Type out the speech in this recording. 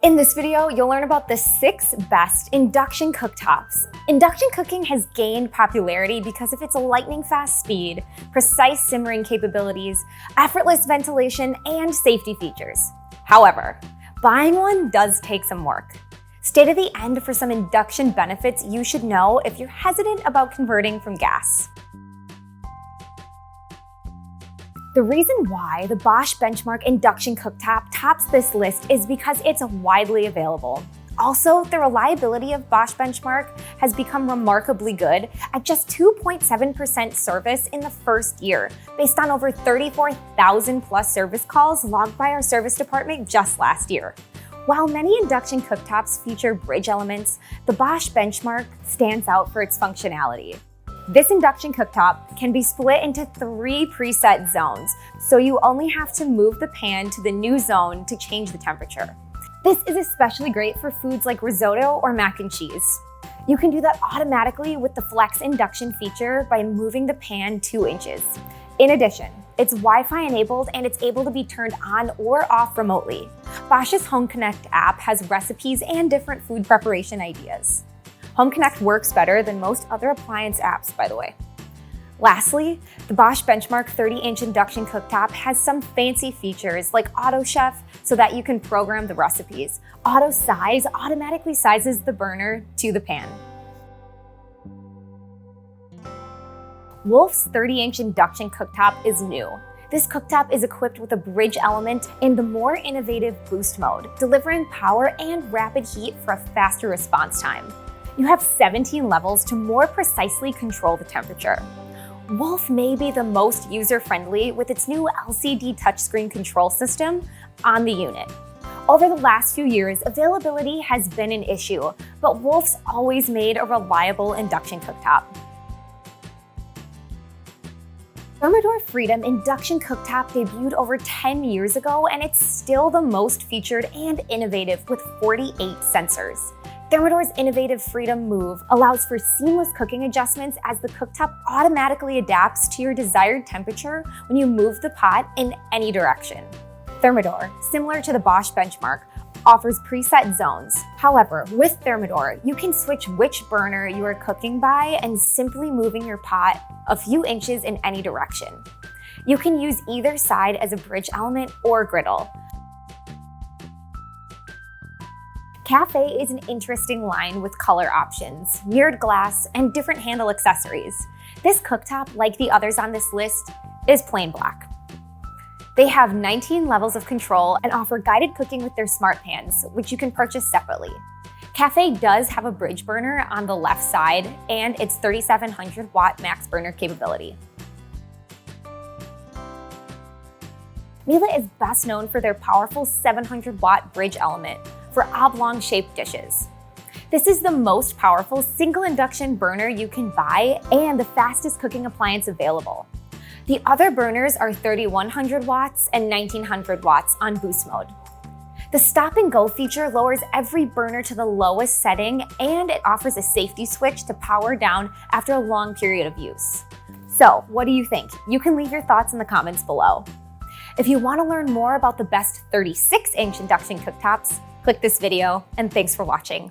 In this video, you'll learn about the 6 best induction cooktops. Induction cooking has gained popularity because of its lightning-fast speed, precise simmering capabilities, effortless ventilation, and safety features. However, buying one does take some work. Stay to the end for some induction benefits you should know if you're hesitant about converting from gas. The reason why the Bosch Benchmark induction cooktop tops this list is because it's widely available. Also, the reliability of Bosch Benchmark has become remarkably good at just 2.7% service in the first year, based on over 34,000 plus service calls logged by our service department just last year. While many induction cooktops feature bridge elements, the Bosch Benchmark stands out for its functionality. This induction cooktop can be split into 3 preset zones, so you only have to move the pan to the new zone to change the temperature. This is especially great for foods like risotto or mac and cheese. You can do that automatically with the Flex induction feature by moving the pan 2 inches. In addition, it's Wi-Fi enabled and it's able to be turned on or off remotely. Bosch's Home Connect app has recipes and different food preparation ideas. Home Connect works better than most other appliance apps, by the way. Lastly, the Bosch Benchmark 30-inch induction cooktop has some fancy features like Auto Chef so that you can program the recipes. Auto Size automatically sizes the burner to the pan. Wolf's 30-inch induction cooktop is new. This cooktop is equipped with a bridge element and the more innovative boost mode, delivering power and rapid heat for a faster response time. You have 17 levels to more precisely control the temperature. Wolf may be the most user-friendly with its new LCD touchscreen control system on the unit. Over the last few years, availability has been an issue, but Wolf's always made a reliable induction cooktop. Thermador Freedom induction cooktop debuted over 10 years ago, and it's still the most featured and innovative with 48 sensors. Thermador's innovative Freedom Move allows for seamless cooking adjustments as the cooktop automatically adapts to your desired temperature when you move the pot in any direction. Thermador, similar to the Bosch Benchmark, offers preset zones. However, with Thermador, you can switch which burner you are cooking by and simply moving your pot a few inches in any direction. You can use either side as a bridge element or griddle. Cafe is an interesting line with color options, mirrored glass, and different handle accessories. This cooktop, like the others on this list, is plain black. They have 19 levels of control and offer guided cooking with their smart pans, which you can purchase separately. Cafe does have a bridge burner on the left side and its 3,700 watt max burner capability. Miele is best known for their powerful 700 watt bridge element for oblong-shaped dishes. This is the most powerful single induction burner you can buy and the fastest cooking appliance available. The other burners are 3,100 watts and 1,900 watts on boost mode. The stop and go feature lowers every burner to the lowest setting, and it offers a safety switch to power down after a long period of use. So, what do you think? You can leave your thoughts in the comments below. If you want to learn more about the best 36-inch induction cooktops, click this video, and thanks for watching.